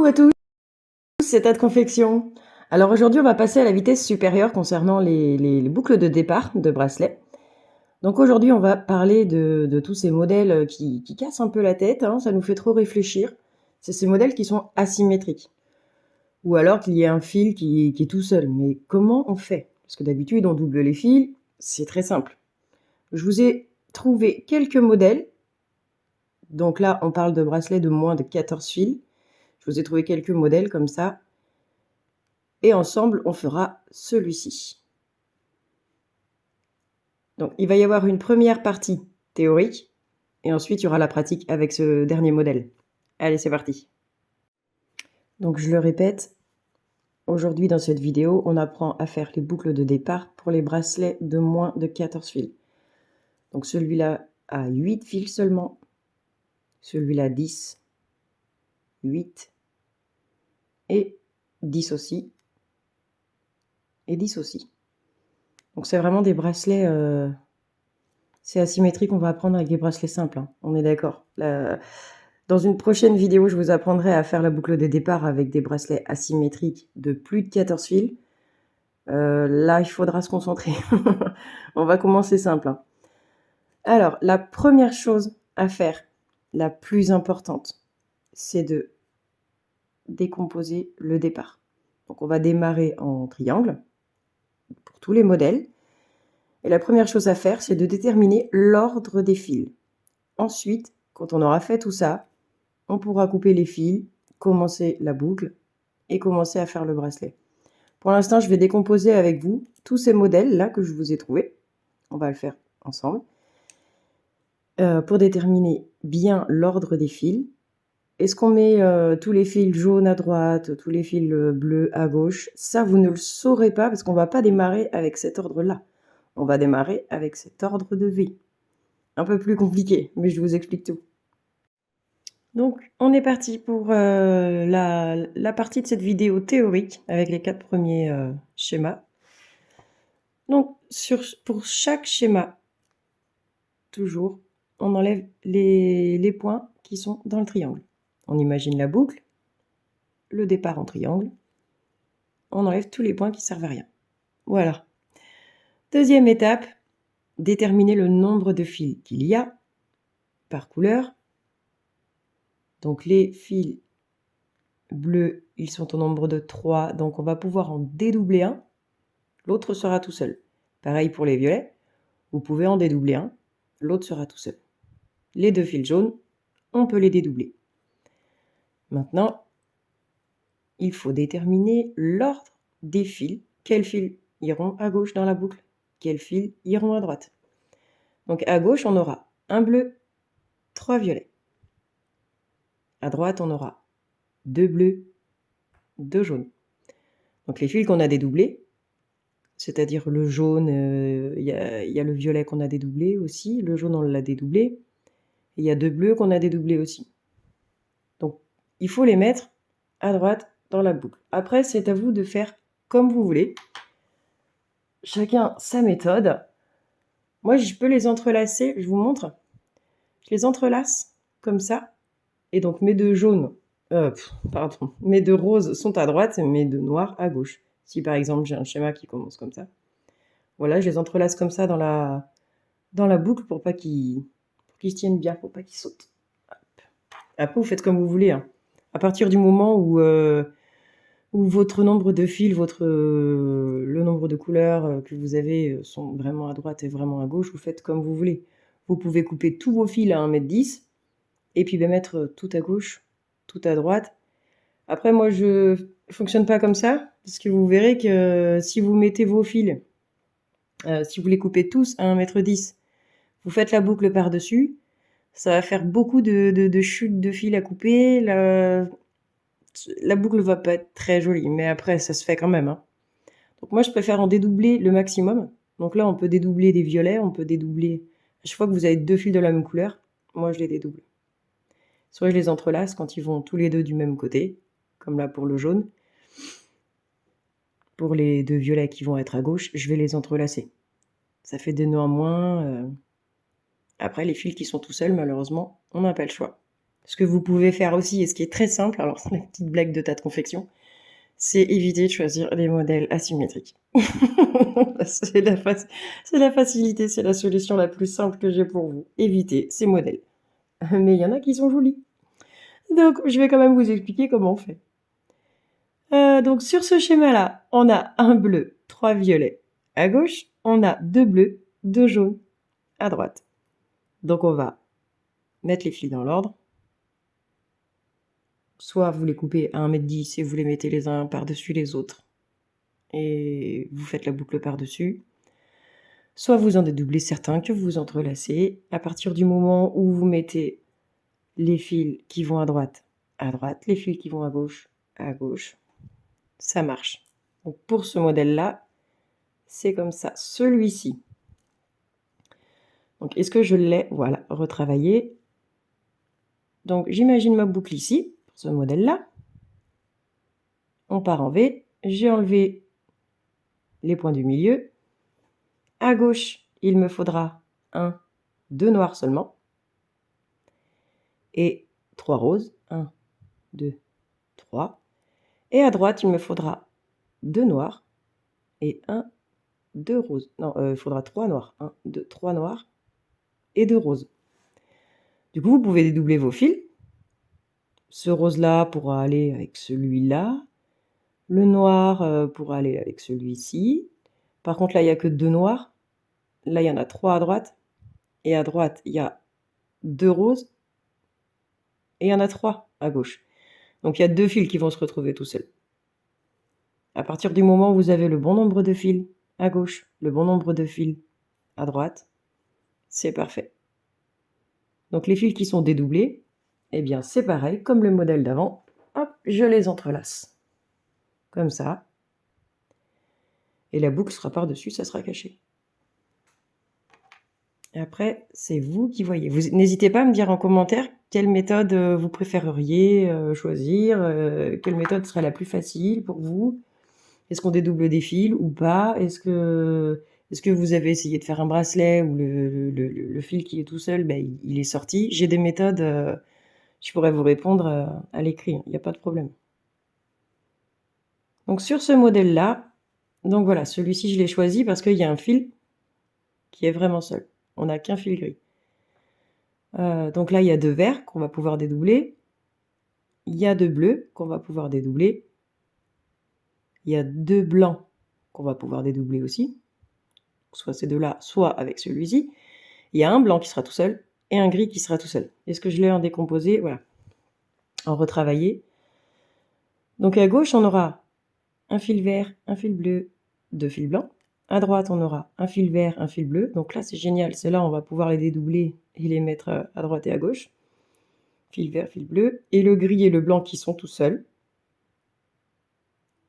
Coucou à tous, c'est Tad Confection. Alors aujourd'hui, on va passer à la vitesse supérieure concernant les boucles de départ de bracelets. Donc aujourd'hui, on va parler de tous ces modèles qui cassent un peu la tête, hein, ça nous fait trop réfléchir. C'est ces modèles qui sont asymétriques. Ou alors qu'il y ait un fil qui est tout seul. Mais comment on fait? Parce que d'habitude, on double les fils, c'est très simple. Je vous ai trouvé quelques modèles. Donc là, on parle de bracelets de moins de 14 fils. Je vous ai trouvé quelques modèles comme ça. Et ensemble, on fera celui-ci. Donc, il va y avoir une première partie théorique, et ensuite, il y aura la pratique avec ce dernier modèle. Allez, c'est parti. Donc, je le répète, aujourd'hui, dans cette vidéo, on apprend à faire les boucles de départ pour les bracelets de moins de 14 fils. Donc, celui-là a 8 fils seulement, celui-là 10, 8, et 10 aussi, et 10 aussi. Donc, c'est vraiment des bracelets... C'est asymétrique, on va apprendre avec des bracelets simples, hein. On est d'accord. Dans une prochaine vidéo, je vous apprendrai à faire la boucle de départ avec des bracelets asymétriques de plus de 14 fils. Là, il faudra se concentrer. On va commencer simple, hein. Alors, la première chose à faire, la plus importante, c'est de décomposer le départ. Donc, on va démarrer en triangle pour tous les modèles. Et la première chose à faire, c'est de déterminer l'ordre des fils. Ensuite, quand on aura fait tout ça, on pourra couper les fils, commencer la boucle et commencer à faire le bracelet. Pour l'instant, je vais décomposer avec vous tous ces modèles-là que je vous ai trouvés. On va le faire ensemble. Pour déterminer bien l'ordre des fils, est-ce qu'on met tous les fils jaunes à droite, tous les fils bleus à gauche? Ça, vous ne le saurez pas parce qu'on ne va pas démarrer avec cet ordre-là. On va démarrer avec cet ordre de V. Un peu plus compliqué, mais je vous explique tout. Donc, on est parti pour la partie de cette vidéo théorique avec les 4 premiers schémas. Donc, pour chaque schéma, toujours, on enlève les points qui sont dans le triangle. On imagine la boucle, le départ en triangle. On enlève tous les points qui ne servent à rien. Voilà. Deuxième étape, déterminer le nombre de fils qu'il y a par couleur. Donc, les fils bleus, ils sont au nombre de 3, donc on va pouvoir en dédoubler un. L'autre sera tout seul. Pareil pour les violets, vous pouvez en dédoubler un, l'autre sera tout seul. Les 2 fils jaunes, on peut les dédoubler. Maintenant, il faut déterminer l'ordre des fils. Quels fils iront à gauche dans la boucle? Quels fils iront à droite? Donc à gauche, on aura un bleu, 3 violets. À droite, on aura 2 bleus, 2 jaunes. Donc les fils qu'on a dédoublés, c'est-à-dire le jaune, il y a le violet qu'on a dédoublé aussi, le jaune on l'a dédoublé, et il y a 2 bleus qu'on a dédoublés aussi. Donc il faut les mettre à droite dans la boucle. Après, c'est à vous de faire comme vous voulez. Chacun sa méthode. Moi, je peux les entrelacer, je vous montre. Je les entrelace comme ça, et donc mes 2 jaunes, mes 2 roses sont à droite, mes 2 noirs à gauche. Si par exemple j'ai un schéma qui commence comme ça, voilà, je les entrelace comme ça dans la boucle pour qu'ils se tiennent bien, pour pas qu'ils sautent. Hop. Après, vous faites comme vous voulez, hein. À partir du moment où votre nombre de fils, le nombre de couleurs que vous avez sont vraiment à droite et vraiment à gauche, vous faites comme vous voulez. Vous pouvez couper tous vos fils à 1,10 m et puis mettre tout à gauche, tout à droite. Après, moi, je fonctionne pas comme ça, parce que vous verrez que si vous mettez vos fils, si vous les coupez tous à 1,10 m, vous faites la boucle par-dessus, ça va faire beaucoup de chutes de fils à couper. La boucle va pas être très jolie, mais après, ça se fait quand même, hein. Donc moi, je préfère en dédoubler le maximum. Donc là, on peut dédoubler des violets, on peut dédoubler... À chaque fois que vous avez 2 fils de la même couleur, moi, je les dédouble. Soit je les entrelace quand ils vont tous les 2 du même côté, comme là pour le jaune. Pour les 2 violets qui vont être à gauche, je vais les entrelacer. Ça fait des nœuds en moins. Après, les fils qui sont tout seuls, malheureusement, on n'a pas le choix. Ce que vous pouvez faire aussi, et ce qui est très simple, alors c'est une petite blague de tas de confection, c'est éviter de choisir les modèles asymétriques. C'est la facilité, c'est la solution la plus simple que j'ai pour vous. Évitez ces modèles. Mais il y en a qui sont jolis. Donc, je vais quand même vous expliquer comment on fait. Donc, sur ce schéma-là, on a un bleu, 3 violets à gauche. On a 2 bleus, 2 jaunes à droite. Donc, on va mettre les fils dans l'ordre. Soit vous les coupez à 1,10 m et vous les mettez les uns par-dessus les autres. Et vous faites la boucle par-dessus. Soit vous en dédoublez certains que vous entrelacez. À partir du moment où vous mettez les fils qui vont à droite, les fils qui vont à gauche, ça marche. Donc pour ce modèle-là, c'est comme ça. Celui-ci. Donc est-ce que je l'ai, voilà, retravaillé. Donc j'imagine ma boucle ici, pour ce modèle-là. On part en V. J'ai enlevé les points du milieu. À gauche, il me faudra 2 noirs seulement. Et 3 roses. 1, 2, 3. Et à droite, il me faudra 2 noirs et 2 roses. Non, il faudra 3 noirs. 1, 2, 3 noirs et 2 roses. Du coup, vous pouvez dédoubler vos fils. Ce rose-là pourra aller avec celui-là. Le noir pourra aller avec celui-ci. Par contre, là, il n'y a que 2 noirs. Là, il y en a 3 à droite. Et à droite, il y a 2 roses. Et il y en a 3 à gauche. Donc, il y a 2 fils qui vont se retrouver tout seuls. À partir du moment où vous avez le bon nombre de fils à gauche, le bon nombre de fils à droite, c'est parfait. Donc, les fils qui sont dédoublés, eh bien, c'est pareil, comme le modèle d'avant. Hop, je les entrelace. Comme ça. Et la boucle sera par-dessus, ça sera caché. Et après, c'est vous qui voyez. Vous n'hésitez pas à me dire en commentaire quelle méthode vous préféreriez choisir, quelle méthode serait la plus facile pour vous. Est-ce qu'on dédouble des fils ou pas? Est-ce que vous avez essayé de faire un bracelet où le fil qui est tout seul, ben, il est sorti? J'ai des méthodes, je pourrais vous répondre à l'écrit, il n'y a pas de problème. Donc sur ce modèle-là, donc voilà, celui-ci je l'ai choisi parce qu'il y a un fil qui est vraiment seul. On n'a qu'un fil gris. Donc là, il y a 2 verts qu'on va pouvoir dédoubler. Il y a 2 bleus qu'on va pouvoir dédoubler. Il y a 2 blancs qu'on va pouvoir dédoubler aussi. Soit ces deux-là, soit avec celui-ci. Il y a un blanc qui sera tout seul et un gris qui sera tout seul. Est-ce que je l'ai en décomposé? Voilà. En retravaillé. Donc à gauche, on aura un fil vert, un fil bleu, 2 fils blancs. À droite, on aura un fil vert, un fil bleu. Donc là, c'est génial. Ceux-là, on va pouvoir les dédoubler et les mettre à droite et à gauche. Fil vert, fil bleu. Et le gris et le blanc qui sont tout seuls.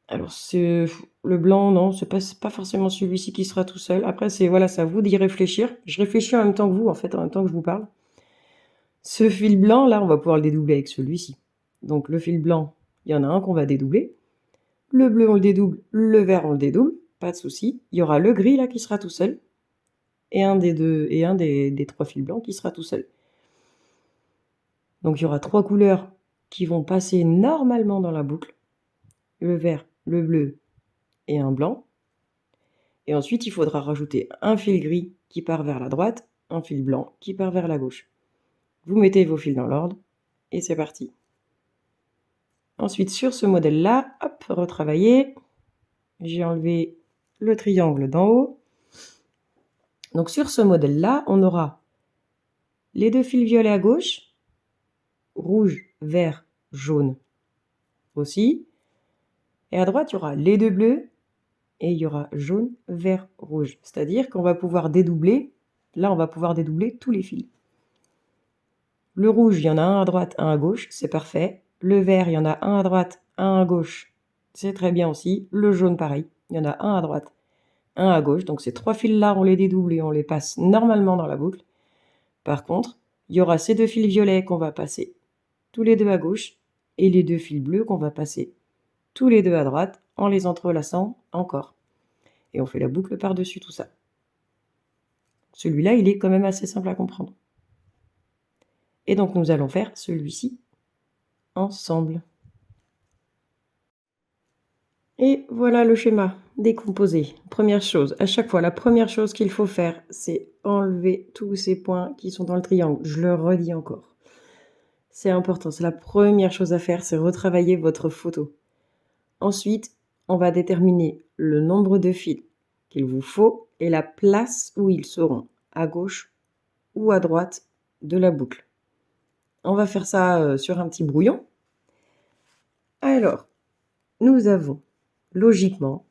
Alors, le blanc, non, c'est pas forcément celui-ci qui sera tout seul. Après, c'est à vous d'y réfléchir. Je réfléchis en même temps que vous, en fait, en même temps que je vous parle. Ce fil blanc, là, on va pouvoir le dédoubler avec celui-ci. Donc, le fil blanc, il y en a un qu'on va dédoubler. Le bleu, on le dédouble. Le vert, on le dédouble. Pas de souci. Il y aura le gris, là, qui sera tout seul. Et un des 3 fils blancs qui sera tout seul. Donc, il y aura 3 couleurs qui vont passer normalement dans la boucle. Le vert, le bleu et un blanc. Et ensuite, il faudra rajouter un fil gris qui part vers la droite, un fil blanc qui part vers la gauche. Vous mettez vos fils dans l'ordre et c'est parti. Ensuite, sur ce modèle-là, hop, retravailler. J'ai enlevé le triangle d'en haut. Donc sur ce modèle-là, on aura les 2 fils violets à gauche, rouge, vert, jaune aussi. Et à droite, il y aura les 2 bleus et il y aura jaune, vert, rouge. C'est-à-dire qu'on va pouvoir dédoubler, là on va pouvoir dédoubler tous les fils. Le rouge, il y en a un à droite, un à gauche, c'est parfait. Le vert, il y en a un à droite, un à gauche, c'est très bien aussi. Le jaune, pareil, il y en a un à droite, un à gauche. Donc ces 3 fils-là, on les dédouble et on les passe normalement dans la boucle. Par contre, il y aura ces 2 fils violets qu'on va passer tous les 2 à gauche et les 2 fils bleus qu'on va passer tous les 2 à droite en les entrelaçant encore. Et on fait la boucle par-dessus tout ça. Celui-là, il est quand même assez simple à comprendre. Et donc nous allons faire celui-ci ensemble. Et voilà le schéma décomposé. Première chose, à chaque fois, la première chose qu'il faut faire, c'est enlever tous ces points qui sont dans le triangle. Je le redis encore. C'est important, c'est la première chose à faire, c'est retravailler votre photo. Ensuite, on va déterminer le nombre de fils qu'il vous faut et la place où ils seront, à gauche ou à droite de la boucle. On va faire ça sur un petit brouillon. Alors, nous avons logiquement,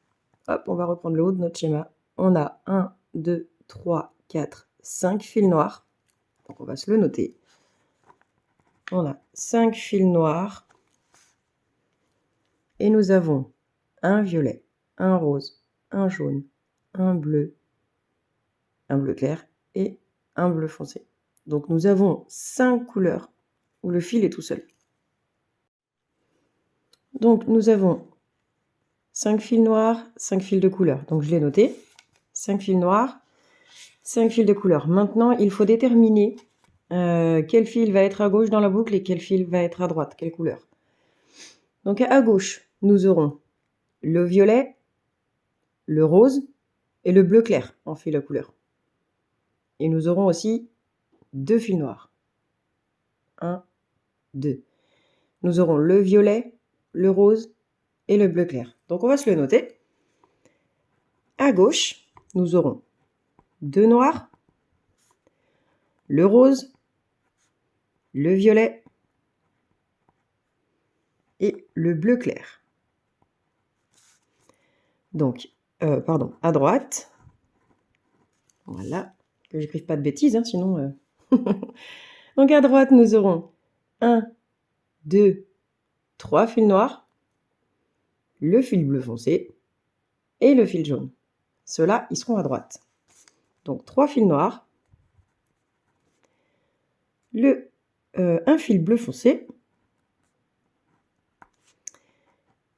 hop, on va reprendre le haut de notre schéma. On a 1, 2, 3, 4, 5 fils noirs. Donc on va se le noter. On a 5 fils noirs. Et nous avons un violet, un rose, un jaune, un bleu clair et un bleu foncé. Donc nous avons 5 couleurs où le fil est tout seul. Donc nous avons 5 fils noirs, 5 fils de couleur. Donc je l'ai noté. 5 fils noirs, 5 fils de couleur. Maintenant, il faut déterminer quel fil va être à gauche dans la boucle et quel fil va être à droite, quelle couleur. Donc à gauche, nous aurons le violet, le rose et le bleu clair en fil à couleur. Et nous aurons aussi 2 fils noirs. 1, 2. Nous aurons le violet, le rose et le bleu clair. Donc on va se le noter. À gauche, nous aurons 2 noirs, le rose, le violet et le bleu clair. Donc, à droite, voilà, que j'écrive pas de bêtises, hein, sinon... Donc à droite, nous aurons 1, 2, 3 fils noirs, le fil bleu foncé et le fil jaune. Ceux-là, ils seront à droite. Donc 3 fils noirs, un fil bleu foncé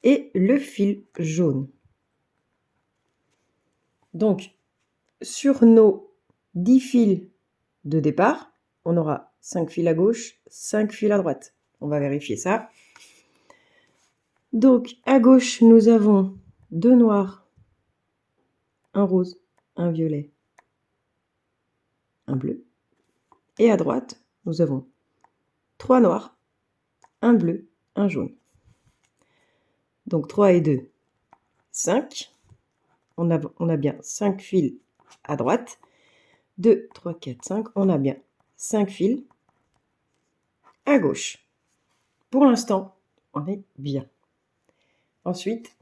et le fil jaune. Donc, sur nos 10 fils de départ, on aura 5 fils à gauche, 5 fils à droite. On va vérifier ça. Donc, à gauche, nous avons 2 noirs, un rose, un violet, un bleu. Et à droite, nous avons 3 noirs, un bleu, un jaune. Donc 3 et 2, 5. On a bien 5 fils à droite. 2, 3, 4, 5. On a bien 5 fils à gauche. Pour l'instant, on est bien. Ensuite,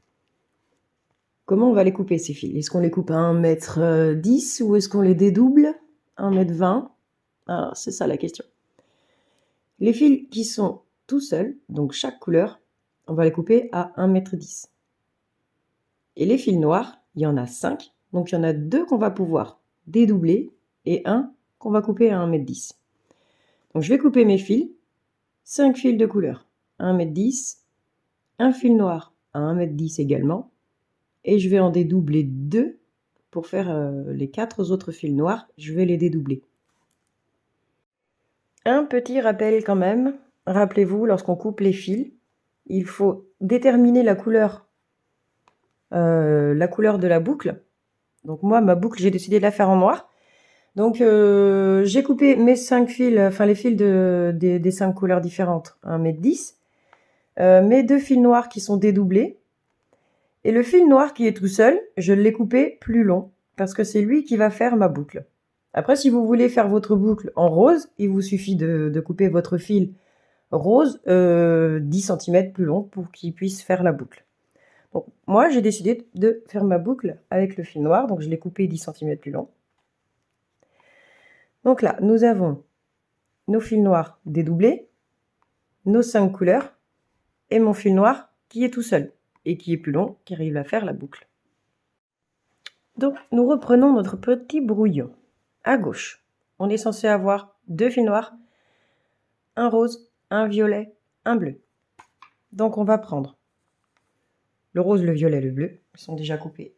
comment on va les couper ces fils? Est-ce qu'on les coupe à 1,10 m ou est-ce qu'on les dédouble 1,20 m? Alors, c'est ça la question. Les fils qui sont tout seuls, donc chaque couleur, on va les couper à 1,10 m. Et les fils noirs, il y en a 5. Donc il y en a 2 qu'on va pouvoir dédoubler et un qu'on va couper à 1,10 m. Donc je vais couper mes fils, 5 fils de couleur à 1,10 m, un fil noir à 1,10 m également, et je vais en dédoubler 2 pour faire les 4 autres fils noirs, je vais les dédoubler. Un petit rappel quand même, rappelez-vous, lorsqu'on coupe les fils, il faut déterminer la couleur de la boucle. Donc moi, ma boucle, j'ai décidé de la faire en noir. Donc j'ai coupé mes 5 fils, enfin les fils des 5 couleurs différentes, 1,10 m. Mes 2 fils noirs qui sont dédoublés. Et le fil noir qui est tout seul, je l'ai coupé plus long, parce que c'est lui qui va faire ma boucle. Après, si vous voulez faire votre boucle en rose, il vous suffit de couper votre fil rose 10 cm plus long pour qu'il puisse faire la boucle. Donc, moi, j'ai décidé de faire ma boucle avec le fil noir, donc je l'ai coupé 10 cm plus long. Donc là, nous avons nos fils noirs dédoublés, nos 5 couleurs, et mon fil noir qui est tout seul, et qui est plus long, qui arrive à faire la boucle. Donc, nous reprenons notre petit brouillon. À gauche, on est censé avoir 2 fils noirs, un rose, un violet, un bleu. Donc, on va prendre le rose, le violet, le bleu. Ils sont déjà coupés.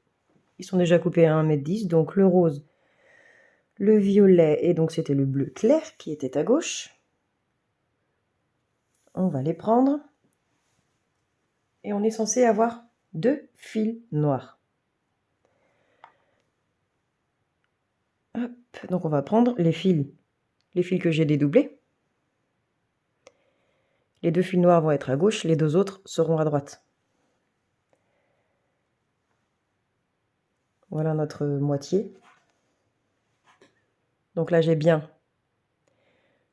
Ils sont déjà coupés à 1,10 m. Donc, le rose, le violet, et donc c'était le bleu clair qui était à gauche. on va les prendre. Et on est censé avoir 2 fils noirs. Hop, donc on va prendre les fils que j'ai dédoublés. Les 2 fils noirs vont être à gauche, les 2 autres seront à droite. Voilà notre moitié. Donc là, j'ai bien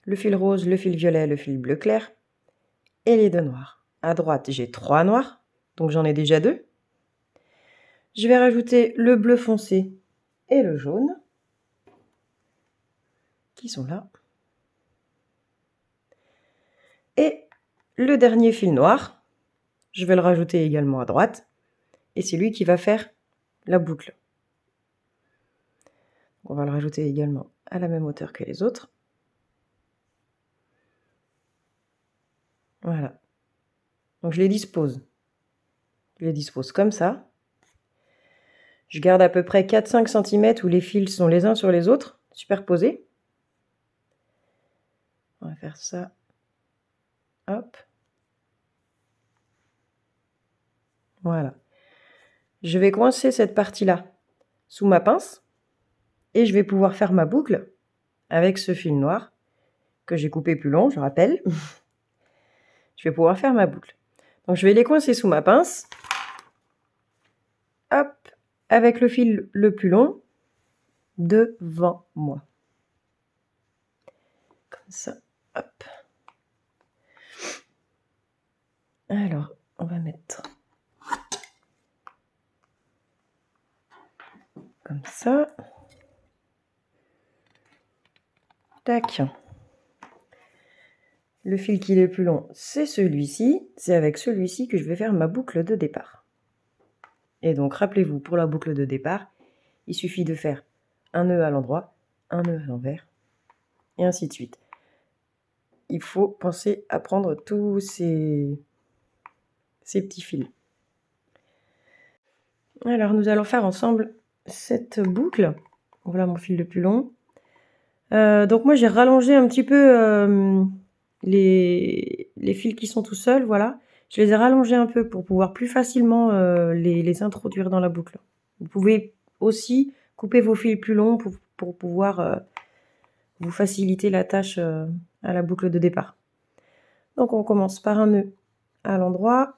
le fil rose, le fil violet, le fil bleu clair et les 2 noirs. À droite, j'ai 3 noirs, donc j'en ai déjà 2. Je vais rajouter le bleu foncé et le jaune, qui sont là. Et le dernier fil noir, je vais le rajouter également à droite, et c'est lui qui va faire la boucle. On va le rajouter également à la même hauteur que les autres. Voilà. Donc je les dispose. Je les dispose comme ça. Je garde à peu près 4-5 cm où les fils sont les uns sur les autres, superposés. On va faire ça. Hop. Voilà. Je vais coincer cette partie-là sous ma pince et je vais pouvoir faire ma boucle avec ce fil noir que j'ai coupé plus long, je rappelle. Je vais pouvoir faire ma boucle. Donc je vais les coincer sous ma pince. Hop, avec le fil le plus long devant moi. Comme ça, hop. Alors, on va mettre comme ça. Tac. Le fil qui est le plus long, c'est celui-ci. C'est avec celui-ci que je vais faire ma boucle de départ. Et donc, rappelez-vous, pour la boucle de départ, il suffit de faire un nœud à l'endroit, un nœud à l'envers, et ainsi de suite. Il faut penser à prendre tous ces petits fils. Alors, nous allons faire ensemble cette boucle. Voilà mon fil le plus long. Donc moi, j'ai rallongé un petit peu les fils qui sont tout seuls, voilà. Je les ai rallongés un peu pour pouvoir plus facilement les introduire dans la boucle. Vous pouvez aussi couper vos fils plus longs pour pouvoir vous faciliter la tâche à la boucle de départ. Donc on commence par un nœud à l'endroit.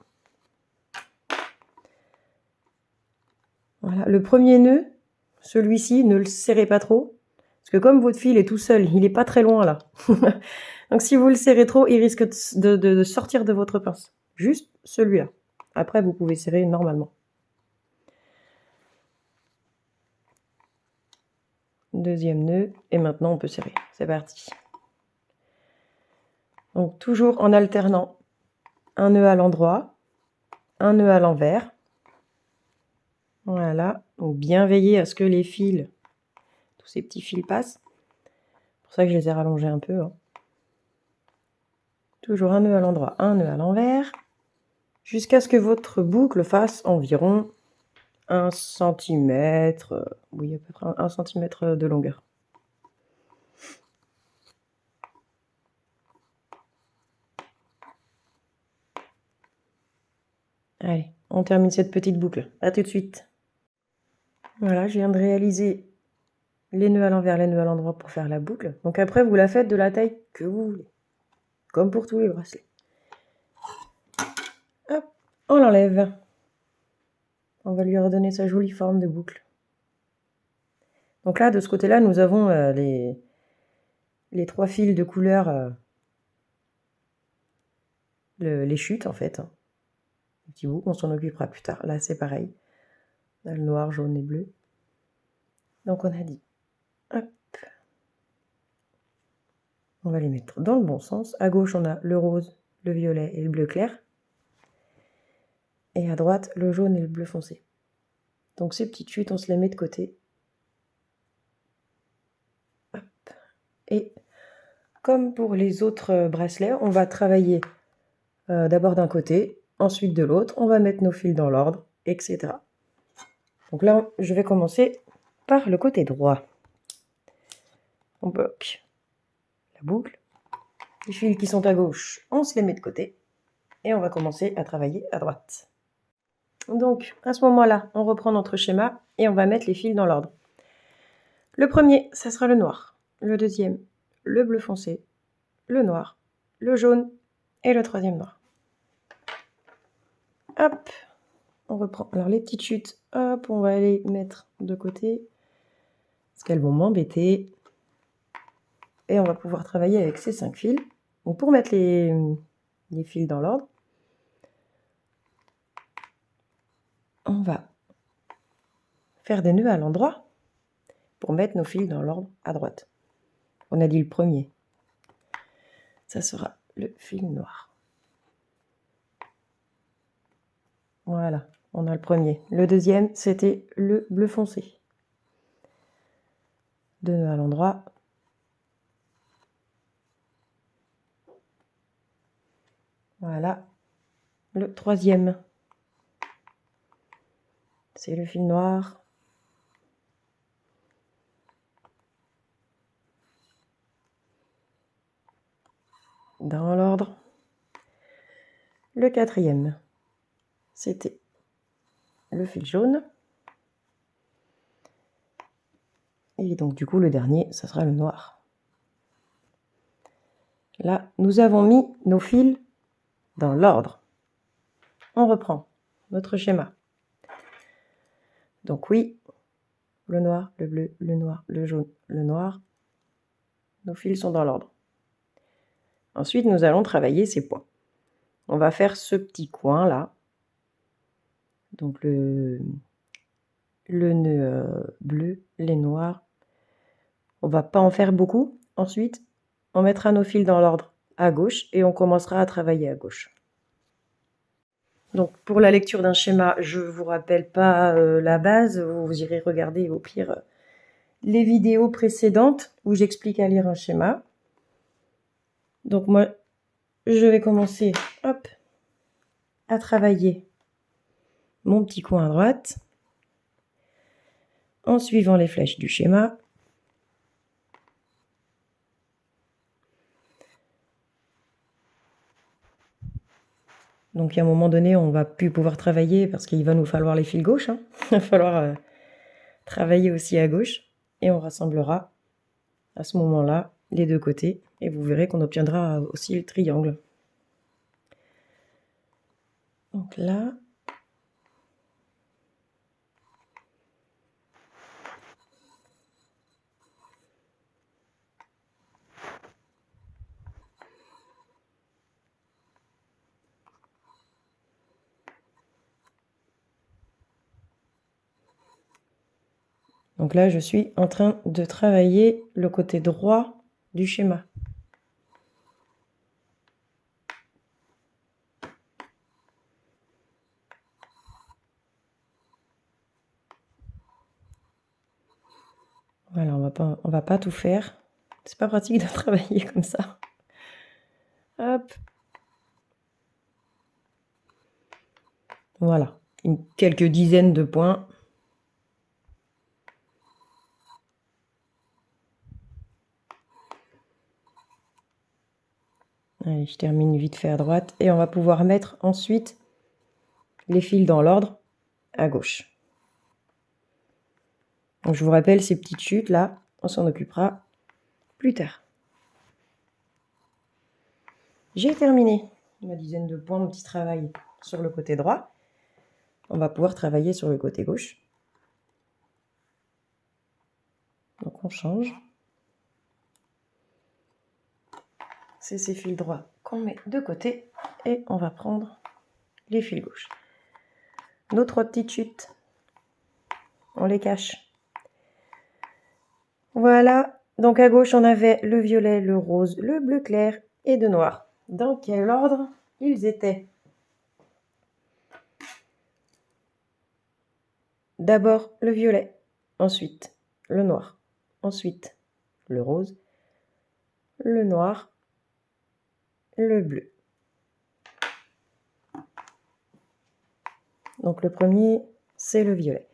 Voilà, le premier nœud, celui-ci, ne le serrez pas trop. Parce que comme votre fil est tout seul, il n'est pas très loin là. Donc si vous le serrez trop, il risque de sortir de votre pince. Juste celui-là. Après, vous pouvez serrer normalement. Deuxième nœud. Et maintenant, on peut serrer. C'est parti. Donc toujours en alternant un nœud à l'endroit, un nœud à l'envers. Voilà. Donc bien veiller à ce que les fils, tous ces petits fils passent. C'est pour ça que je les ai rallongés un peu. Hein. Toujours un nœud à l'endroit, un nœud à l'envers, jusqu'à ce que votre boucle fasse environ 1 cm, oui à peu près 1 cm de longueur. Allez, on termine cette petite boucle. À tout de suite. Voilà, je viens de réaliser les nœuds à l'envers, les nœuds à l'endroit pour faire la boucle. Donc après, vous la faites de la taille que vous voulez, comme pour tous les bracelets. Hop, on l'enlève. On va lui redonner sa jolie forme de boucle. Donc là, de ce côté-là, nous avons les 3 fils de couleur, les chutes en fait. Hein. Les petits bouts, on s'en occupera plus tard. Là, c'est pareil. On a le noir, jaune et bleu. Donc on a dit, hop. On va les mettre dans le bon sens. À gauche, on a le rose, le violet et le bleu clair. Et à droite, le jaune et le bleu foncé. Donc ces petites chutes, on se les met de côté. Hop. Et comme pour les autres bracelets, on va travailler d'abord d'un côté, ensuite de l'autre. On va mettre nos fils dans l'ordre, etc. Donc là, je vais commencer par le côté droit. On bloque la boucle. Les fils qui sont à gauche, on se les met de côté et on va commencer à travailler à droite. Donc, à ce moment-là, on reprend notre schéma et on va mettre les fils dans l'ordre. Le premier, ça sera le noir. Le deuxième, le bleu foncé. Le noir, le jaune et le troisième noir. Hop, on reprend. Alors les petites chutes, hop, on va les mettre de côté parce qu'elles vont m'embêter. Et on va pouvoir travailler avec ces 5 fils. Donc pour mettre les fils dans l'ordre, on va faire des nœuds à l'endroit pour mettre nos fils dans l'ordre à droite. On a dit le premier. Ça sera le fil noir. Voilà, on a le premier. Le deuxième, c'était le bleu foncé. 2 nœuds à l'endroit. Voilà. Le troisième, c'est le fil noir. Dans l'ordre. Le quatrième, c'était le fil jaune. Et donc du coup, le dernier, ça sera le noir. Là, nous avons mis nos fils dans l'ordre. On reprend notre schéma. Donc oui, le noir, le bleu, le noir, le jaune, le noir. Nos fils sont dans l'ordre. Ensuite, nous allons travailler ces points. On va faire ce petit coin là. Donc le nœud bleu, les noirs. On va pas en faire beaucoup. Ensuite, on mettra nos fils dans l'ordre à gauche et on commencera à travailler à gauche. Donc pour la lecture d'un schéma, je ne vous rappelle pas la base, vous irez regarder au pire les vidéos précédentes où j'explique à lire un schéma. Donc moi, je vais commencer hop, à travailler mon petit coin à droite en suivant les flèches du schéma. Donc à un moment donné, on ne va plus pouvoir travailler parce qu'il va nous falloir les fils gauche. Hein. Il va falloir travailler aussi à gauche. Et on rassemblera à ce moment-là les deux côtés. Et vous verrez qu'on obtiendra aussi le triangle. Donc là... Donc là, je suis en train de travailler le côté droit du schéma. Voilà, on va pas tout faire. C'est pas pratique de travailler comme ça. Hop. Voilà, quelques dizaines de points. Allez, je termine vite fait à droite. Et on va pouvoir mettre ensuite les fils dans l'ordre à gauche. Donc je vous rappelle ces petites chutes là, on s'en occupera plus tard. J'ai terminé ma dizaine de points, mon petit travail sur le côté droit. On va pouvoir travailler sur le côté gauche. Donc on change. C'est ces fils droits qu'on met de côté et on va prendre les fils gauche. Nos 3 petites chutes, on les cache. Voilà, donc à gauche on avait le violet, le rose, le bleu clair et le noir. Dans quel ordre ils étaient? D'abord le violet, ensuite le noir, ensuite le rose, le noir, le bleu. Donc le premier, c'est le violet.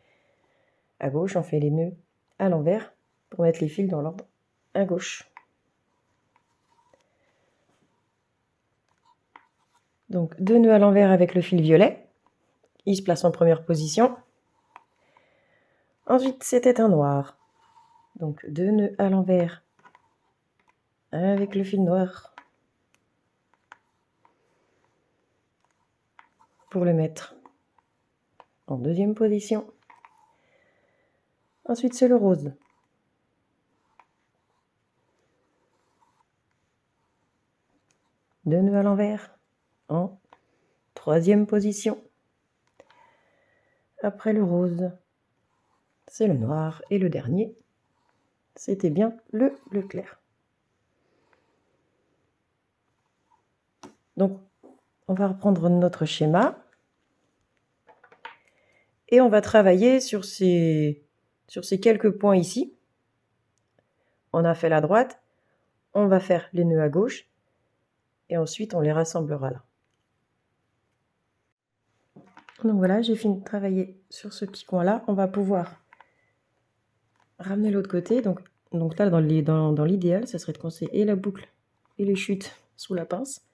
À gauche, on fait les nœuds à l'envers pour mettre les fils dans l'ordre à gauche. Donc 2 nœuds à l'envers avec le fil violet. Il se place en première position. Ensuite, c'était un noir. Donc 2 nœuds à l'envers avec le fil noir pour le mettre en deuxième position. Ensuite, c'est le rose. 2 nœuds à l'envers en troisième position. Après le rose, c'est le noir. Et le dernier, c'était bien le bleu clair. Donc, on va reprendre notre schéma. Et on va travailler sur ces quelques points ici. On a fait la droite. On va faire les nœuds à gauche. Et ensuite, on les rassemblera là. Donc voilà, j'ai fini de travailler sur ce petit coin-là. On va pouvoir ramener l'autre côté. Donc là, dans l'idéal, ça serait de coincer et la boucle et les chutes sous la pince.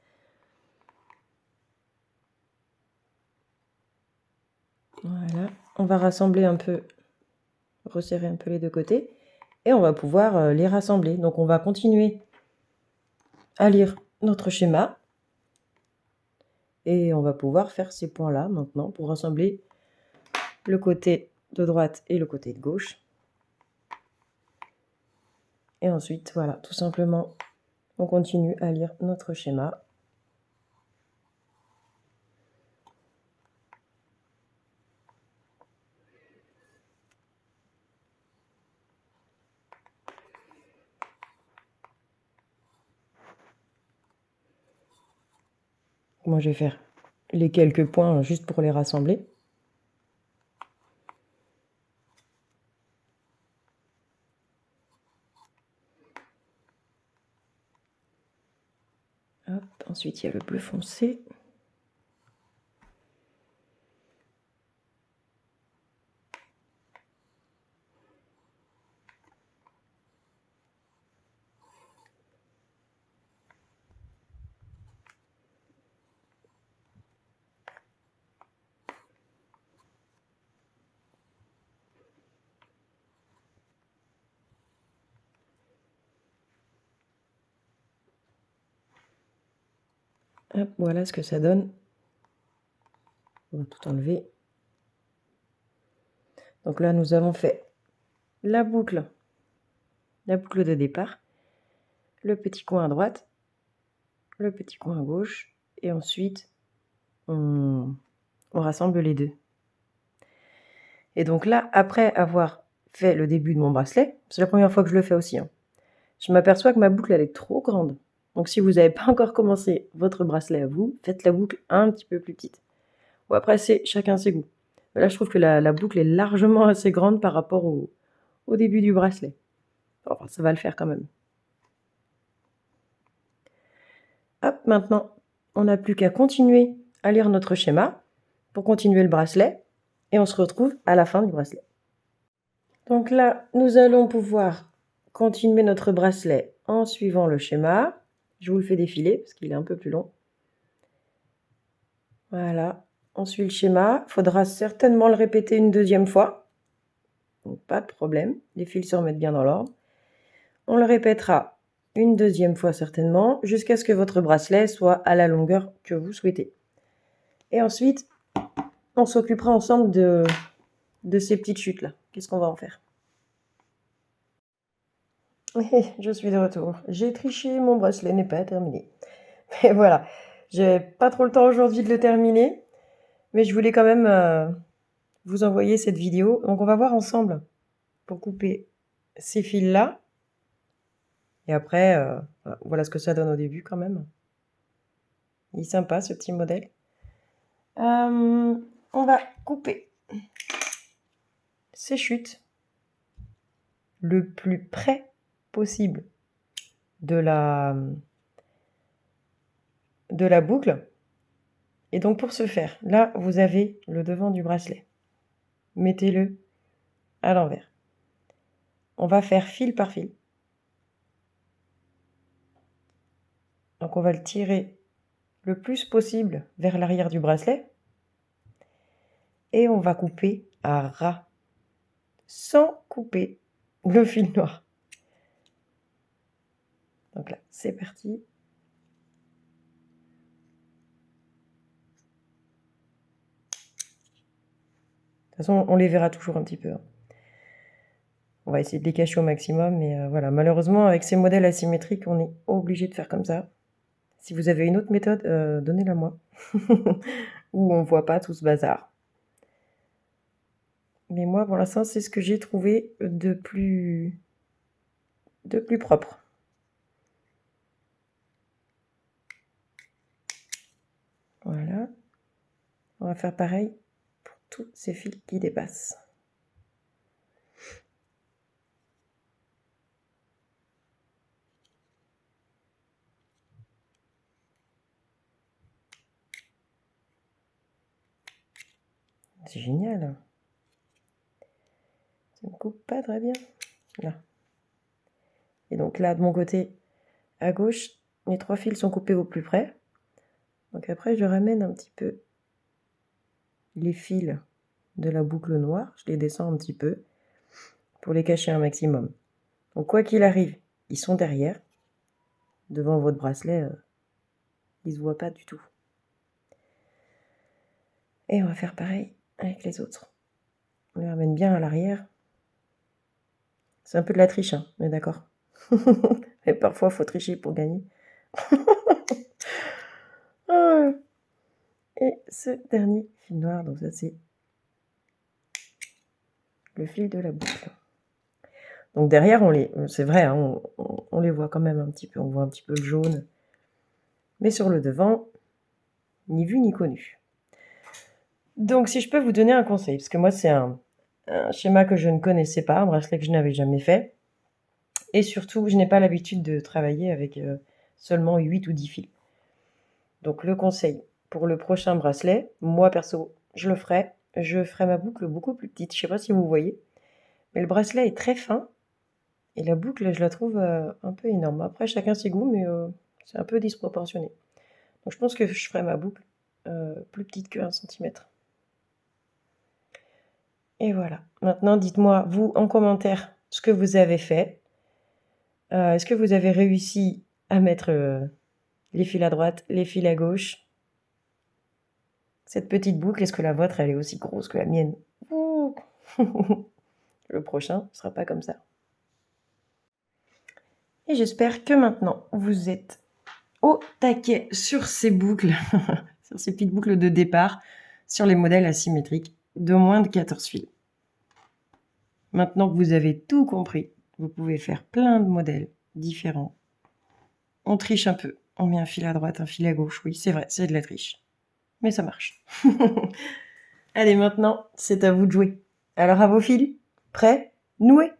Voilà, on va rassembler un peu, resserrer un peu les deux côtés. Et on va pouvoir les rassembler. Donc on va continuer à lire notre schéma. Et on va pouvoir faire ces points-là maintenant pour rassembler le côté de droite et le côté de gauche. Et ensuite, voilà, tout simplement, on continue à lire notre schéma. Moi, je vais faire les quelques points juste pour les rassembler. Hop, ensuite, il y a le bleu foncé. Hop, voilà ce que ça donne. On va tout enlever. Donc là, nous avons fait la boucle de départ, le petit coin à droite, le petit coin à gauche, et ensuite, on rassemble les deux. Et donc là, après avoir fait le début de mon bracelet, c'est la première fois que je le fais aussi, hein, je m'aperçois que ma boucle, elle est trop grande. Donc si vous n'avez pas encore commencé votre bracelet à vous, faites la boucle un petit peu plus petite. Bon, après, c'est chacun ses goûts. Mais là, je trouve que la boucle est largement assez grande par rapport au début du bracelet. Enfin, ça va le faire quand même. Hop, maintenant, on n'a plus qu'à continuer à lire notre schéma pour continuer le bracelet. Et on se retrouve à la fin du bracelet. Donc là, nous allons pouvoir continuer notre bracelet en suivant le schéma. Je vous le fais défiler parce qu'il est un peu plus long. Voilà, on suit le schéma. Il faudra certainement le répéter une deuxième fois. Donc pas de problème, les fils se remettent bien dans l'ordre. On le répétera une deuxième fois certainement, jusqu'à ce que votre bracelet soit à la longueur que vous souhaitez. Et ensuite, on s'occupera ensemble de ces petites chutes-là. Qu'est-ce qu'on va en faire? Je suis de retour. J'ai triché, mon bracelet n'est pas terminé. Mais voilà, j'ai pas trop le temps aujourd'hui de le terminer, mais je voulais quand même vous envoyer cette vidéo. Donc on va voir ensemble pour couper ces fils-là. Et après, voilà ce que ça donne au début quand même. Il est sympa ce petit modèle. On va couper ces chutes le plus près possible de la boucle. Et donc pour ce faire, là vous avez le devant du bracelet. Mettez-le à l'envers. On va faire fil par fil. Donc on va le tirer le plus possible vers l'arrière du bracelet. Et on va couper à ras, sans couper le fil noir. Donc là, c'est parti. De toute façon, on les verra toujours un petit peu. On va essayer de les cacher au maximum, mais voilà. Malheureusement, avec ces modèles asymétriques, on est obligé de faire comme ça. Si vous avez une autre méthode, donnez-la moi. Où on ne voit pas tout ce bazar. Mais moi, pour l'instant, c'est ce que j'ai trouvé de plus propre. Voilà. On va faire pareil pour tous ces fils qui dépassent. C'est génial. Ça ne coupe pas très bien. Là. Et donc là, de mon côté, à gauche, les 3 fils sont coupés au plus près. Donc après, je ramène un petit peu les fils de la boucle noire. Je les descends un petit peu pour les cacher un maximum. Donc quoi qu'il arrive, ils sont derrière. Devant votre bracelet, ils ne se voient pas du tout. Et on va faire pareil avec les autres. On les ramène bien à l'arrière. C'est un peu de la triche, hein, on est d'accord. Mais parfois, il faut tricher pour gagner. Et ce dernier fil noir, donc ça c'est le fil de la boucle. Donc derrière, c'est vrai, hein, on les voit quand même un petit peu, on voit un petit peu le jaune. Mais sur le devant, ni vu ni connu. Donc si je peux vous donner un conseil, parce que moi c'est un schéma que je ne connaissais pas, un bracelet que je n'avais jamais fait. Et surtout, je n'ai pas l'habitude de travailler avec seulement 8 ou 10 fils. Donc le conseil pour le prochain bracelet, moi perso, je le ferai. Je ferai ma boucle beaucoup plus petite. Je ne sais pas si vous voyez. Mais le bracelet est très fin. Et la boucle, je la trouve un peu énorme. Après, chacun ses goûts, mais c'est un peu disproportionné. Donc je pense que je ferai ma boucle plus petite que 1 cm. Et voilà. Maintenant, dites-moi, vous, en commentaire, ce que vous avez fait. Est-ce que vous avez réussi à mettre les fils à droite, les fils à gauche? Cette petite boucle, est-ce que la vôtre, elle est aussi grosse que la mienne? Le prochain ne sera pas comme ça. Et j'espère que maintenant, vous êtes au taquet sur ces boucles, sur ces petites boucles de départ, sur les modèles asymétriques de moins de 14 fils. Maintenant que vous avez tout compris, vous pouvez faire plein de modèles différents. On triche un peu. On met un fil à droite, un fil à gauche. Oui, c'est vrai, c'est de la triche. Mais ça marche. Allez, maintenant, c'est à vous de jouer. Alors à vos fils, prêts, noués.